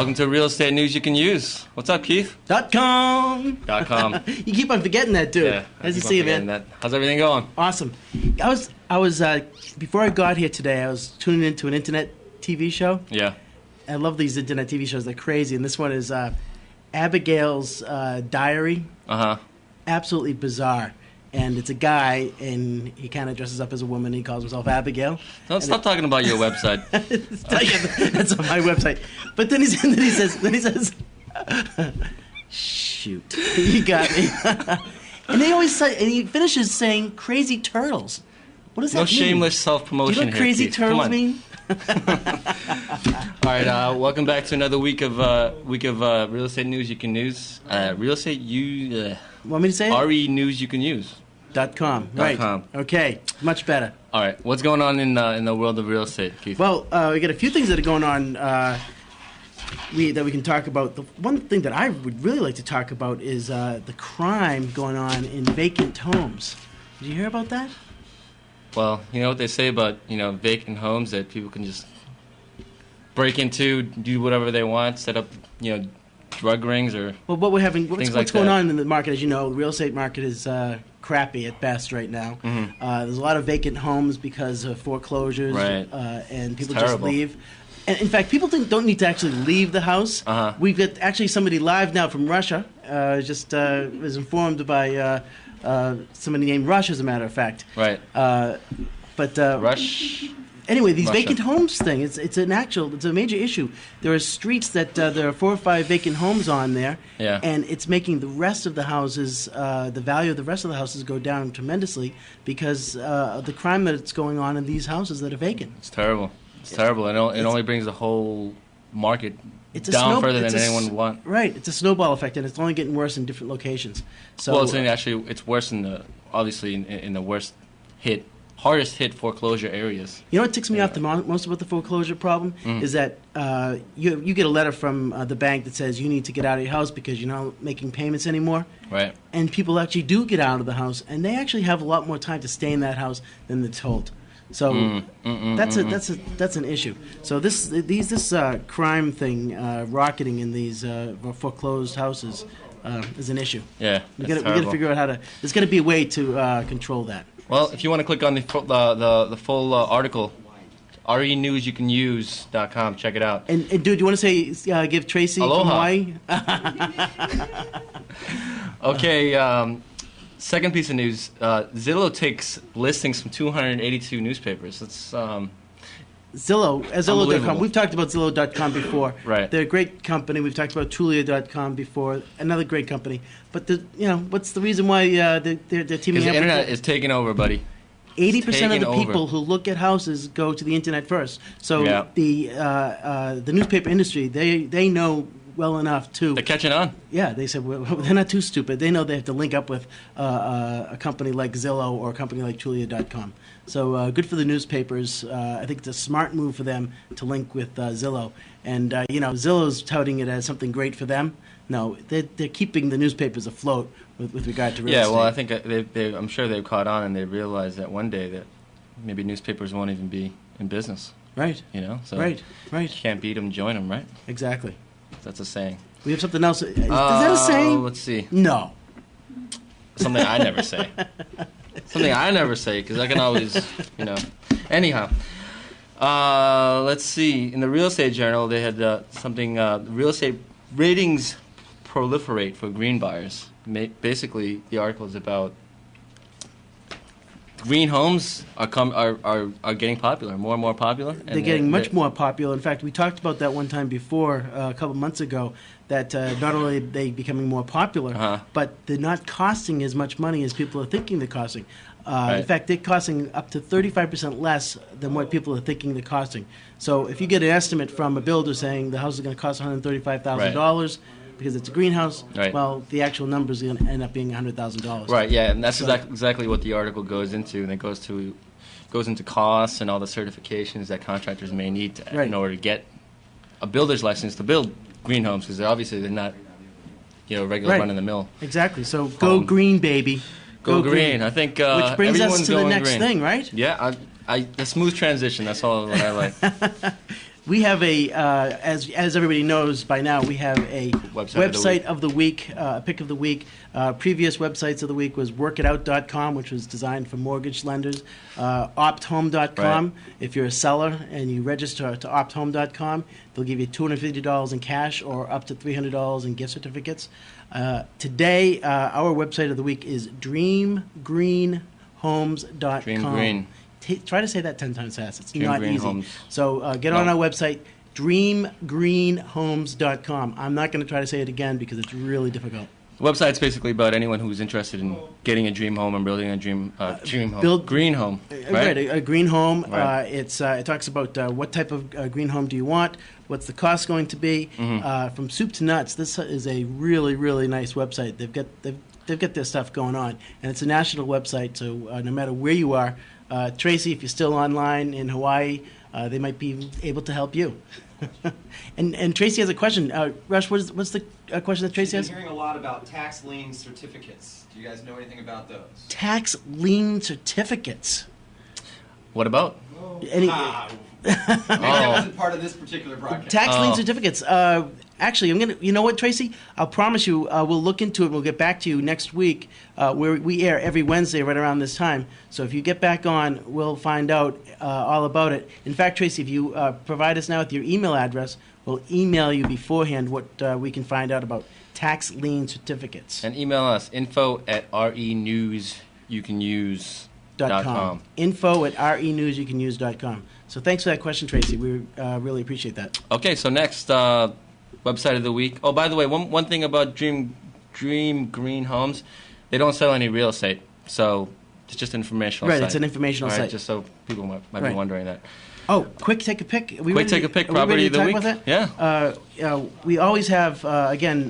Welcome to Real Estate News You Can Use. What's up, Keith? .com. .com. You keep on forgetting that, too. Yeah, As you see, man. that. How's everything going? Awesome. I was before I got here today, I was tuning into an internet TV show. Yeah. I love these internet TV shows. They're crazy. And this one is Abigail's Diary. Uh-huh. Absolutely bizarre. And it's a guy, and he kind of dresses up as a woman. He calls himself Abigail. Don't stop talking about your website. That's on my website. But then he says, shoot, you got me. And they always say, and he finishes saying, crazy turtles. What does that mean? No shameless self-promotion here. Do you know what crazy Keith? turtles mean? All right, welcome back to another week of Real Estate News You Can Use. Real Estate Want me to say it? RE News You Can Use. .com. Right. .com. Okay. Much better. All right. What's going on in the world of real estate, Keith? Well, we got a few things that are going on that we can talk about. The one thing that I would really like to talk about is the crime going on in vacant homes. Did you hear about that? Well, you know what they say about, vacant homes, that people can just break into, do whatever they want, set up, drug rings or what's going on in the market. As you know, the real estate market is crappy at best right now. Mm-hmm. There's a lot of vacant homes because of foreclosures, right. And people just leave. And in fact, people don't need to actually leave the house. Uh-huh. We've got actually somebody live now from Russia. Was informed by somebody named Rush, as a matter of fact. Right. Rush. Anyway, these vacant homes thing, it's a major issue. There are streets that there are 4 or 5 vacant homes on there, yeah. And it's making the rest of the houses, the value of the rest of the houses go down tremendously because of the crime that's going on in these houses that are vacant. It's terrible. It's terrible. It only brings the whole market down further than anyone would want. Right. It's a snowball effect, and it's only getting worse in different locations. So, well, it's worse in the hardest hit foreclosure areas. You know what ticks me off the most about the foreclosure problem is that you get a letter from the bank that says you need to get out of your house because you're not making payments anymore. Right. And people actually do get out of the house, and they actually have a lot more time to stay in that house than they're told. So that's an issue. So this crime thing rocketing in these foreclosed houses is an issue. Yeah, we got to figure out how to. There's got to be a way to control that. Well, if you want to click on the full article, renewsyoucanuse.com, check it out. And dude, do you want to say give Tracy Aloha. from Hawaii? Okay. Second piece of news: Zillow takes listings from 282 newspapers. That's Zillow.com. We've talked about Zillow.com before. Right. They're a great company. We've talked about Trulia.com before. Another great company. But what's the reason why they're teaming up? Because the internet is taking over, buddy. 80% of the people who look at houses go to the internet first. So the newspaper industry, they know well enough to. They're catching on. Yeah, they said they're not too stupid. They know they have to link up with a company like Zillow or a company like Trulia.com. So good for the newspapers. I think it's a smart move for them to link with Zillow. And Zillow's touting it as something great for them. No, they're keeping the newspapers afloat with regard to real estate. Yeah, well, I think I'm sure they've caught on and they realize that one day that maybe newspapers won't even be in business. Right. So right. You can't beat them, join them, right? Exactly. That's a saying. We have something else. Is that a saying? Let's see. No. Something I never say. Something I never say because I can always, Anyhow, let's see. In the Real Estate Journal, they had something. Real estate ratings proliferate for green buyers. Basically, the article is about green homes are getting popular, more and more popular. They're getting much more popular. In fact, we talked about that one time before, a couple months ago, that not only are they becoming more popular, but they're not costing as much money as people are thinking they're costing. Right. In fact, they're costing up to 35% less than what people are thinking they're costing. So if you get an estimate from a builder saying the house is going to cost $135,000 because it's a greenhouse, well, the actual number is going to end up being $100,000. Right, yeah, and that's exactly what the article goes into, and it goes into costs and all the certifications that contractors may need in order to get a builder's license to build green homes, because they're not regular run-of-the-mill. Exactly. So go green, baby. Go green. I think which brings us to the next green. thing, right? Yeah, a smooth transition. That's all what I like. We have as everybody knows by now, we have a website of the week, pick of the week. Previous websites of the week was workitout.com, which was designed for mortgage lenders. Opthome.com, right. If you're a seller and you register to opthome.com, they'll give you $250 in cash or up to $300 in gift certificates. Today, our website of the week is dreamgreenhomes.com. Dream Green. Try to say that 10 times fast. It's Dream not Green easy. Homes. So get on our website, dreamgreenhomes.com. I'm not going to try to say it again because it's really difficult. The website's basically about anyone who's interested in getting a dream home and building a dream home. Green home, right? A green home. Right. It talks about what type of green home do you want, what's the cost going to be, from soup to nuts. This is a really, really nice website. They've got their stuff going on, and it's a national website. So no matter where you are, Tracy, if you're still online in Hawaii, they might be able to help you. and Tracy has a question. Rush, what's the question that Tracy has? I've been hearing a lot about tax lien certificates. Do you guys know anything about those? Tax lien certificates. What about? Maybe that wasn't part of this particular broadcast. Tax lien certificates. Actually, you know what, Tracy? I'll promise you we'll look into it and we'll get back to you next week where we air every Wednesday right around this time. So if you get back on, we'll find out all about it. In fact, Tracy, if you provide us now with your email address, we'll email you beforehand what we can find out about tax lien certificates. And email us, info@renewsyoucanuse.com. info@renewsyoucanuse.com. So thanks for that question, Tracy. We really appreciate that. Okay, so next website of the week. Oh, by the way, one thing about Dream Green Homes, they don't sell any real estate, so it's just an informational site. Right, it's an informational site. Just so people might be wondering that. Oh, quick take a pick. Take a pick, property of the week. Yeah. We always have, again,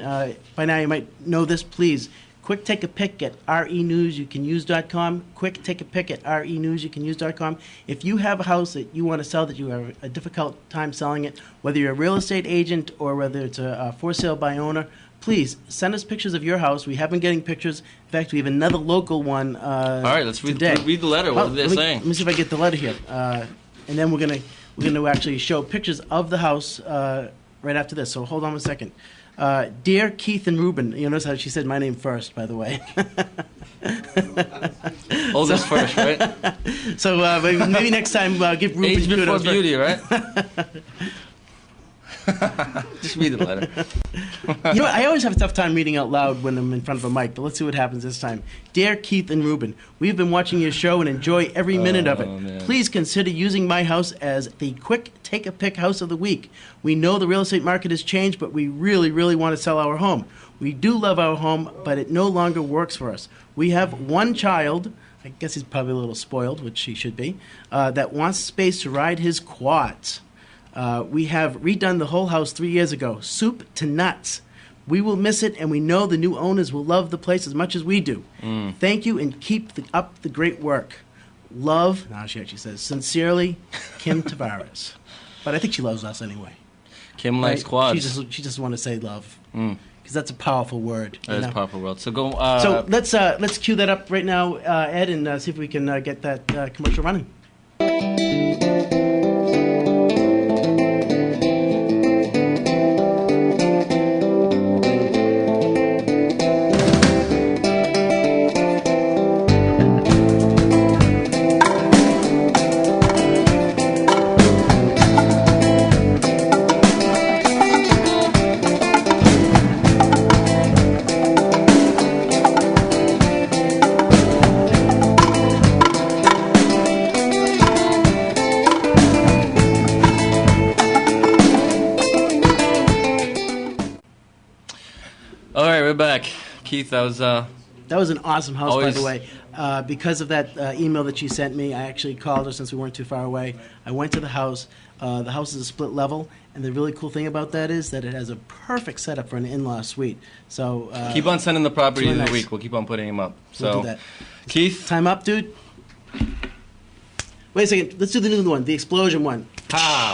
by now you might know this, please. Quick take a pick at renewsyoucanuse.com. Quick take a pick at renewsyoucanuse.com. If you have a house that you want to sell, that you have a difficult time selling it, whether you're a real estate agent or whether it's a for sale by owner, please send us pictures of your house. We have been getting pictures. In fact, we have another local one. All right, let's read the letter. What are they saying? Let me see if I get the letter here, and then we're gonna actually show pictures of the house right after this. So hold on a second. Dear Keith and Ruben, you notice how she said my name first, by the way. Oldest first, right? So maybe next time give Ruben age before beauty, right? Just read the letter. You know what? I always have a tough time reading out loud when I'm in front of a mic, but let's see what happens this time. Dear Keith and Ruben, we've been watching your show and enjoy every minute of it. Man. Please consider using my house as the quick take-a-pick house of the week. We know the real estate market has changed, but we really, really want to sell our home. We do love our home, but it no longer works for us. We have one child, I guess he's probably a little spoiled, which he should be, that wants space to ride his quads. We have redone the whole house 3 years ago, soup to nuts. We will miss it, and we know the new owners will love the place as much as we do. Thank you, and keep up the great work. Love, now she actually says, sincerely, Kim Tavares. But I think she loves us anyway. Kim likes quads. She just want to say love, because that's a powerful word. That is a powerful word. So go. So let's cue that up right now, Ed, and see if we can get that commercial running. All right, we're back. Keith, that was an awesome house, by the way. Because of that email that she sent me, I actually called her since we weren't too far away. I went to the house. The house is a split level, and the really cool thing about that is that it has a perfect setup for an in-law suite. So keep on sending the property really of the nice. week. We'll keep on putting them up. So, we'll do that. Keith? Time up, dude. Wait a second. Let's do the new one, the explosion one. Ha!